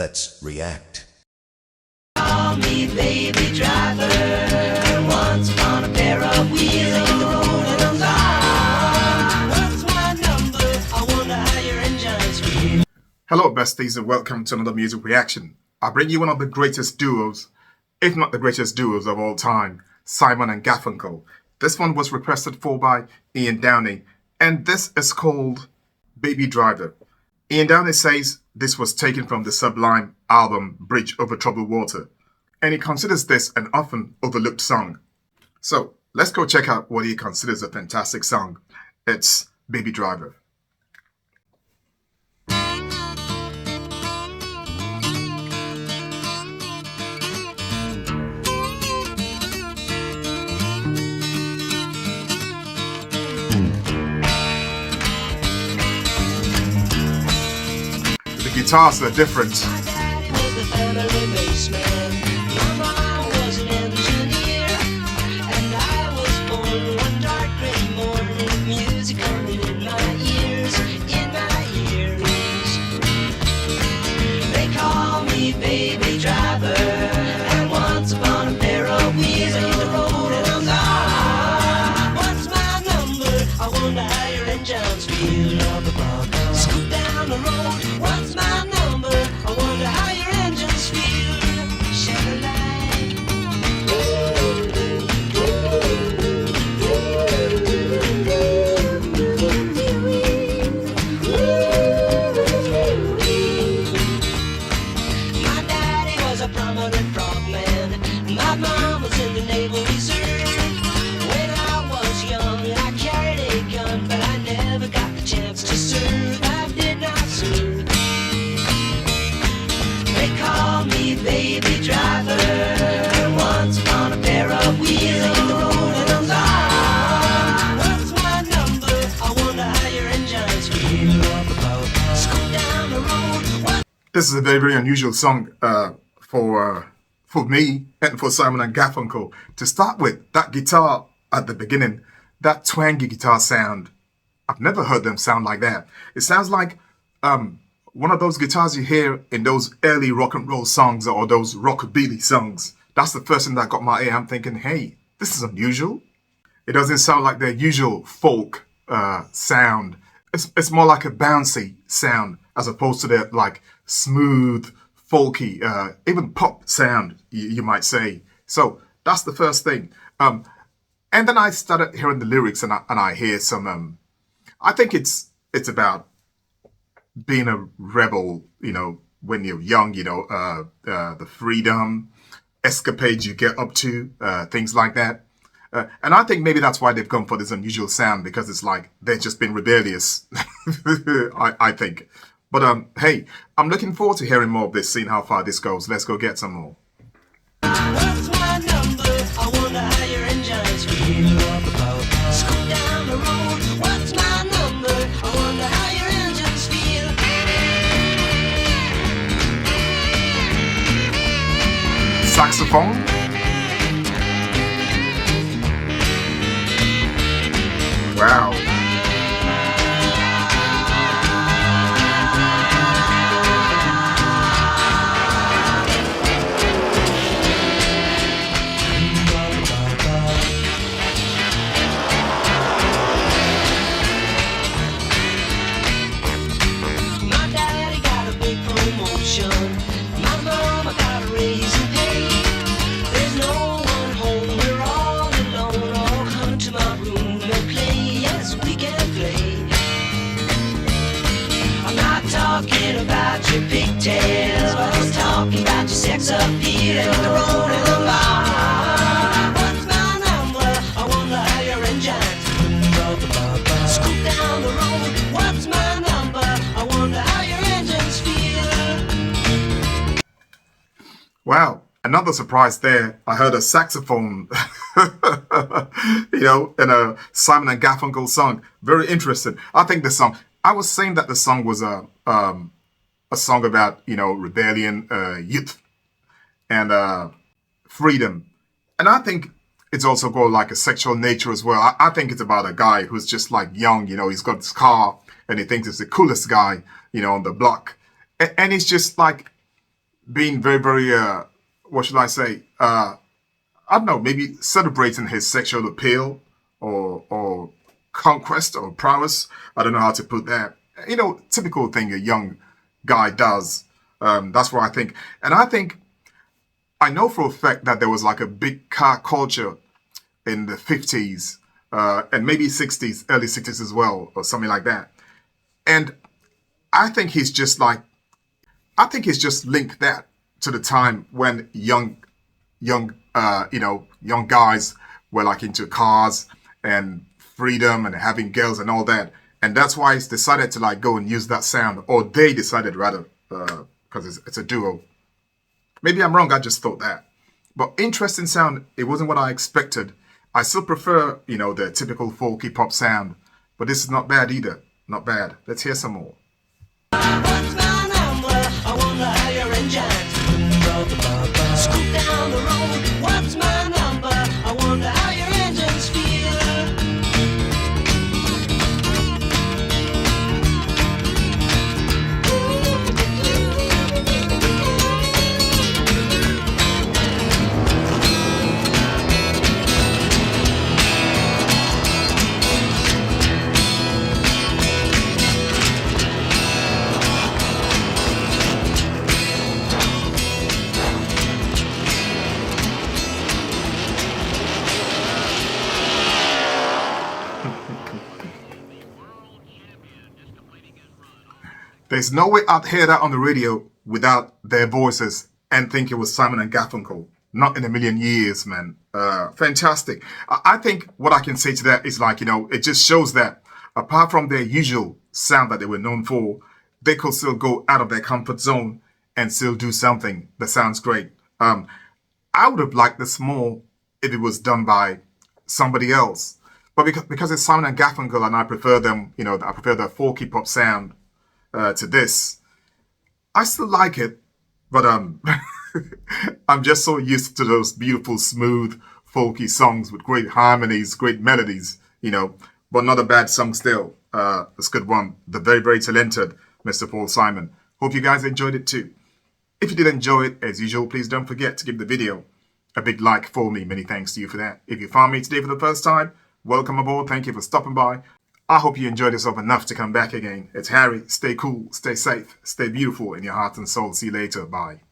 Let's react. Call me baby driver. Once upon a pair of wheels on the road and I'm gone. What's my number? I wonder how your engines feel. Hello besties and welcome to another music reaction. I bring you one of the greatest duos, if not the greatest duos of all time, Simon and Garfunkel. This one was requested for by Ian Downey and this is called Baby Driver. Ian Downey says this was taken from the sublime album Bridge Over Troubled Water and he considers this an often overlooked song. So let's go check out what he considers a fantastic song. It's Baby Driver. The guitars are different. My daddy was the family bassman. My mom was an engineer. And I was born one dark gray morning. Music coming in my ears, in my ears. They call me baby driver. And once upon a pair of wheels on the road and I'm gone. What's my number? I wonder how your engines feel. Scoot down the road. What's my number? I wonder how your engines feel. Shake-a-like. My daddy was a prominent frogman. My mom was in the Naval Reserve. When I was young, I carried a gun, but I never got the chance to serve. I did not serve. They call me baby driver. Once upon a pair of wheels on the road and I'm gone. What's my number? I wonder how your engines feel. Scoot down the road. What? This is a very, very unusual song for me and for Simon and Garfunkel. To start with, that guitar at the beginning, that twangy guitar sound, I've never heard them sound like that. It sounds like one of those guitars you hear in those early rock and roll songs or those rockabilly songs. That's the first thing that got my ear. I'm thinking, hey, this is unusual. It doesn't sound like their usual folk sound. It's more like a bouncy sound as opposed to their like smooth, folky, even pop sound, you might say. So that's the first thing. And then I started hearing the lyrics and I hear some, I think it's about being a rebel, you know, when you're young, you know, the freedom, escapades you get up to, things like that. And I think maybe that's why they've gone for this unusual sound, because it's like they've just been rebellious, I think. But hey, I'm looking forward to hearing more of this, seeing how far this goes. Let's go get some more. What's my number? I wonder how your engines feel. Scoot down the road. What's my number? I wonder how your engines feel. Saxophone. Wow. My daddy got a big promotion. My mama got a raise in pay. There's no one home, we're all alone. All come to my room and play. Yes, we can play. I'm not talking about your pigtails, but I'm talking about your sex appeal and the road and the bar. What's my number? I wonder how your engines feel. Scoot down the road. What's my number? I wonder how your engines feel. Wow. Another surprise there. I heard a saxophone, you know, in a Simon and Garfunkel song. Very interesting. I think the song, I was saying that the song was a song about, you know, rebellion, youth and freedom. And I think it's also got like a sexual nature as well. I think it's about a guy who's just like young, you know, he's got his car and he thinks he's the coolest guy, you know, on the block. And he's just like, being very, very, what should I say? I don't know, maybe celebrating his sexual appeal or conquest or prowess. I don't know how to put that. You know, typical thing a young guy does. That's what I think. And I think, I know for a fact that there was like a big car culture in the 50s and maybe 60s, early 60s as well, or something like that. And I think he's just like, I think he's just linked that to the time when young guys were like into cars and freedom and having girls and all that. And that's why he's decided to like go and use that sound, or they decided rather, because it's a duo. Maybe I'm wrong, I just thought that. But interesting sound, it wasn't what I expected. I still prefer, you know, the typical folky pop sound, but this is not bad either. Not bad. Let's hear some more. What's my number? I wonder how you're enjoying. Scoot down the road. What's my number? I wonder how your engines feel. There's no way I'd hear that on the radio without their voices and think it was Simon and Garfunkel. Not in a million years, man. Fantastic. I think what I can say to that is like, you know, it just shows that apart from their usual sound that they were known for, they could still go out of their comfort zone and still do something that sounds great. I would have liked this more if it was done by somebody else. But because it's Simon and Garfunkel and I prefer them, you know, I prefer the folky pop sound to this. I still like it, but I'm just so used to those beautiful, smooth, folky songs with great harmonies, great melodies, you know, but not a bad song still. It's a good one. The very, very talented Mr. Paul Simon. Hope you guys enjoyed it too. If you did enjoy it, as usual, please don't forget to give the video a big like for me. Many thanks to you for that. If you found me today for the first time, welcome aboard. Thank you for stopping by. I hope you enjoyed yourself enough to come back again. It's Harry. Stay cool, stay safe, stay beautiful in your heart and soul. See you later. Bye.